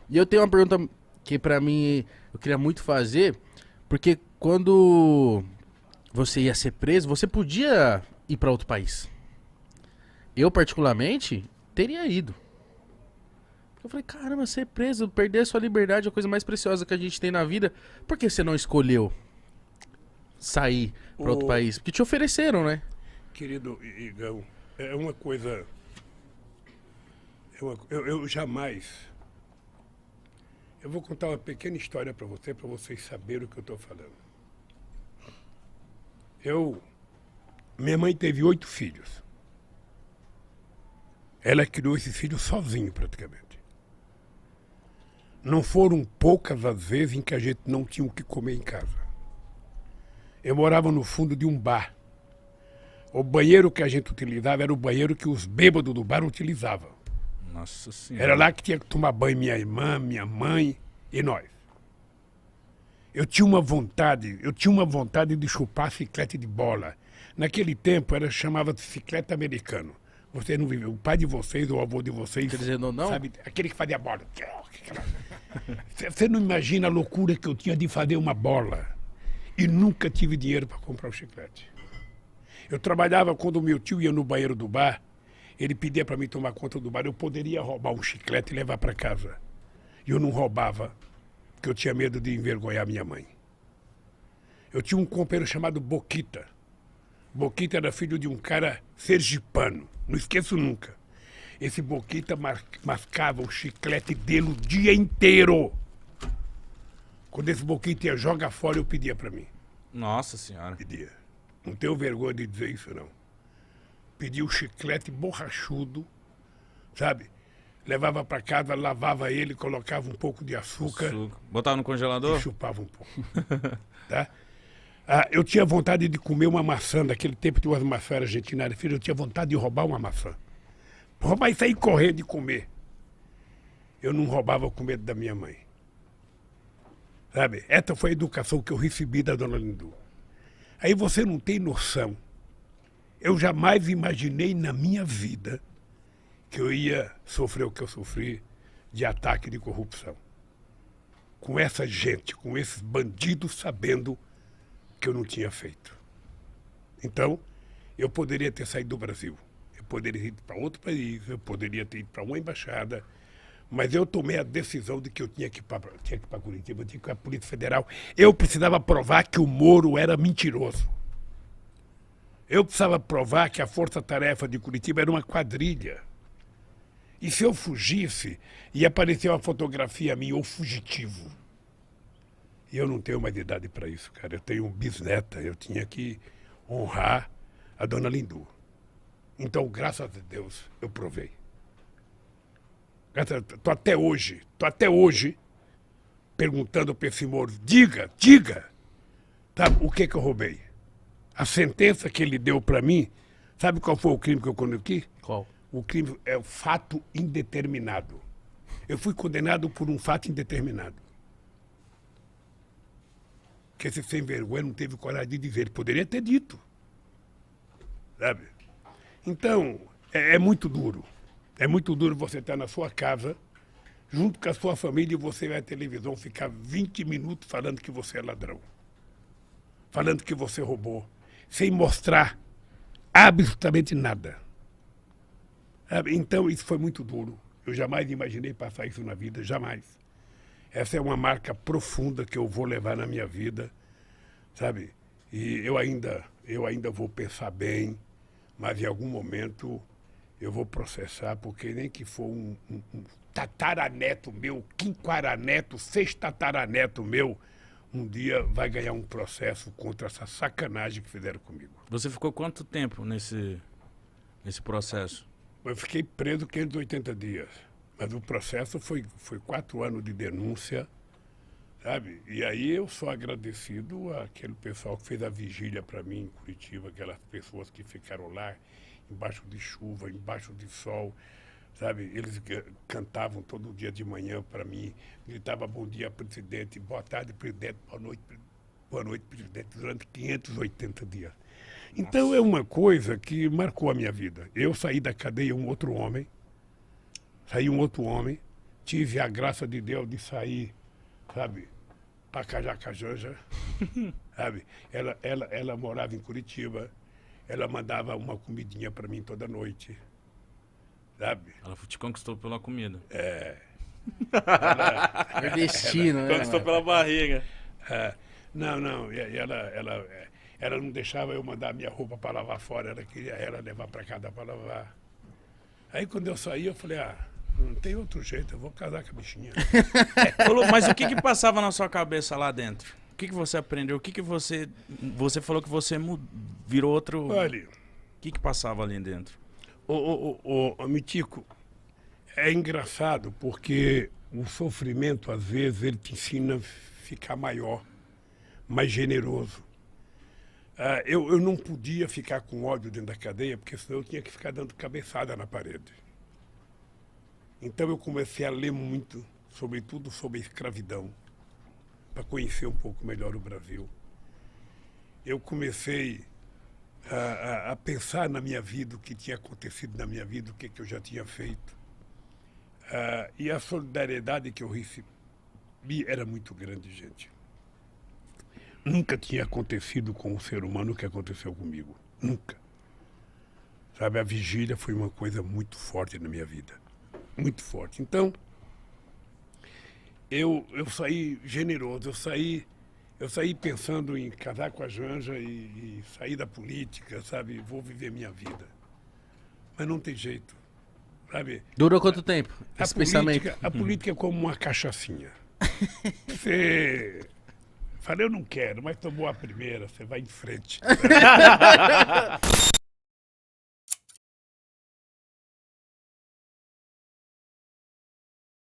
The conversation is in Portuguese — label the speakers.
Speaker 1: E eu tenho uma pergunta que pra mim eu queria muito fazer, porque quando você ia ser preso, você podia ir pra outro país. Eu, particularmente, teria ido. Eu falei, caramba, ser preso, perder a sua liberdade é a coisa mais preciosa que a gente tem na vida. Por que você não escolheu sair pra outro
Speaker 2: O
Speaker 1: país? Porque te ofereceram, né?
Speaker 2: querido Igão, é uma coisa. Eu jamais. Eu vou contar uma pequena história para vocês saberem o que eu estou falando. Eu. Minha mãe teve 8 filhos. Ela criou esses filhos sozinha, praticamente. Não foram poucas as vezes em que a gente não tinha o que comer em casa. Eu morava no fundo de um bar. O banheiro que a gente utilizava era o banheiro que os bêbados do bar utilizavam.
Speaker 3: Nossa
Speaker 2: Era
Speaker 3: senhora.
Speaker 2: lá que tinha que tomar banho minha irmã, minha mãe e nós. Eu tinha uma vontade de chupar chiclete de bola. Naquele tempo era chamava de chiclete americano. Você não viveu. O pai de vocês, ou o avô de vocês,
Speaker 1: Quer dizer, não?
Speaker 2: sabe, aquele que fazia bola. Você não imagina a loucura que eu tinha de fazer uma bola. E nunca tive dinheiro para comprar o chiclete. Eu trabalhava quando o meu tio ia no banheiro do bar, ele pedia para mim tomar conta do bar, eu poderia roubar um chiclete e levar para casa. E eu não roubava, porque eu tinha medo de envergonhar minha mãe. Eu tinha um companheiro chamado Boquita. Boquita era filho de um cara sergipano, não esqueço nunca. Esse Boquita mascava o chiclete dele o dia inteiro. Quando esse Boquita ia jogar fora, eu pedia para mim.
Speaker 3: Nossa senhora.
Speaker 2: Pedia. Não tenho vergonha de dizer isso, não. Pedia o chiclete borrachudo, sabe? Levava para casa, lavava ele, colocava um pouco de açúcar
Speaker 3: Suco. Botava no
Speaker 2: e
Speaker 3: congelador?
Speaker 2: chupava um pouco. Tá? Eu tinha vontade de comer uma maçã. Naquele tempo tinha umas maçãs argentinas. Filho, eu tinha vontade de roubar uma maçã. Roubar e sair correndo de comer. Eu não roubava com medo da minha mãe. Sabe? Essa foi a educação que eu recebi da dona Lindu. Aí você não tem noção. Eu jamais imaginei na minha vida que eu ia sofrer o que eu sofri de ataque de corrupção. Com essa gente, com esses bandidos sabendo que eu não tinha feito. Então, eu poderia ter saído do Brasil. Eu poderia ter ido para outro país, eu poderia ter ido para uma embaixada, mas eu tomei a decisão de que eu tinha que ir para Curitiba, eu tinha que ir para a Polícia Federal. Eu precisava provar que o Moro era mentiroso. Eu precisava provar que a Força-Tarefa de Curitiba era uma quadrilha. E se eu fugisse, ia aparecer uma fotografia minha, ou fugitivo. E eu não tenho mais idade para isso, cara. Eu tenho um bisneta, eu tinha que honrar a dona Lindu. Então, graças a Deus, eu provei. Tô até hoje, perguntando para esse Moro, diga, tá, o que eu roubei? A sentença que ele deu para mim, sabe qual foi o crime que eu cometi?
Speaker 1: Qual?
Speaker 2: O crime é o fato indeterminado. Eu fui condenado por um fato indeterminado. Que esse sem vergonha não teve coragem de dizer. Ele poderia ter dito. Sabe? Então, é muito duro. É muito duro você estar na sua casa, junto com a sua família, e você vai à televisão ficar 20 minutos falando que você é ladrão. Falando que você roubou. Sem mostrar absolutamente nada. Sabe? Então, isso foi muito duro. Eu jamais imaginei passar isso na vida, jamais. Essa é uma marca profunda que eu vou levar na minha vida, sabe? E eu ainda vou pensar bem, mas em algum momento eu vou processar, porque nem que for um tataraneto meu, quinquaraneto, sextataraneto meu, um dia vai ganhar um processo contra essa sacanagem que fizeram comigo.
Speaker 3: Você ficou quanto tempo nesse processo?
Speaker 2: Eu fiquei preso 580 dias. Mas o processo foi 4 anos de denúncia, sabe? E aí eu sou agradecido àquele pessoal que fez a vigília para mim em Curitiba, aquelas pessoas que ficaram lá, embaixo de chuva, embaixo de sol, sabe? Eles cantavam todo dia de manhã para mim, gritavam bom dia, presidente, boa tarde, presidente, boa noite, presidente, durante 580 dias. Então é uma coisa que marcou a minha vida. Eu saí da cadeia um outro homem, tive a graça de Deus de sair, sabe, para Cajacajanja, sabe? Ela morava em Curitiba, ela mandava uma comidinha para mim toda noite, sabe?
Speaker 3: Ela te conquistou pela comida.
Speaker 2: É.
Speaker 1: Nordestino, né?
Speaker 3: Conquistou
Speaker 1: mano?
Speaker 3: pela barriga.
Speaker 2: Não, ela não deixava eu mandar minha roupa para lavar fora, ela queria ela levar para casa para lavar. Aí quando eu saí, eu falei, não tem outro jeito, eu vou casar com a bichinha.
Speaker 3: Ô, mas o que passava na sua cabeça lá dentro? O que você aprendeu? O que você falou que você virou outro...
Speaker 2: Olha,
Speaker 3: O que passava ali dentro?
Speaker 2: ô, Mitico, é engraçado porque o sofrimento, às vezes, ele te ensina a ficar maior, mais generoso. Eu não podia ficar com ódio dentro da cadeia, porque senão eu tinha que ficar dando cabeçada na parede. Então eu comecei a ler muito, sobretudo sobre a escravidão, para conhecer um pouco melhor o Brasil. Eu comecei a pensar na minha vida, o que tinha acontecido na minha vida, o que eu já tinha feito. E a solidariedade que eu recebi era muito grande, gente. Nunca tinha acontecido com um ser humano o que aconteceu comigo. Nunca. Sabe, a vigília foi uma coisa muito forte na minha vida. Muito forte. Então, eu saí generoso, eu saí pensando em casar com a Janja e sair da política, sabe? Vou viver minha vida. Mas não tem jeito, sabe?
Speaker 1: Durou quanto tempo esse pensamento?
Speaker 2: A política é como uma cachaçinha. Você... Falei, eu não quero, mas tomou a primeira, você vai em frente.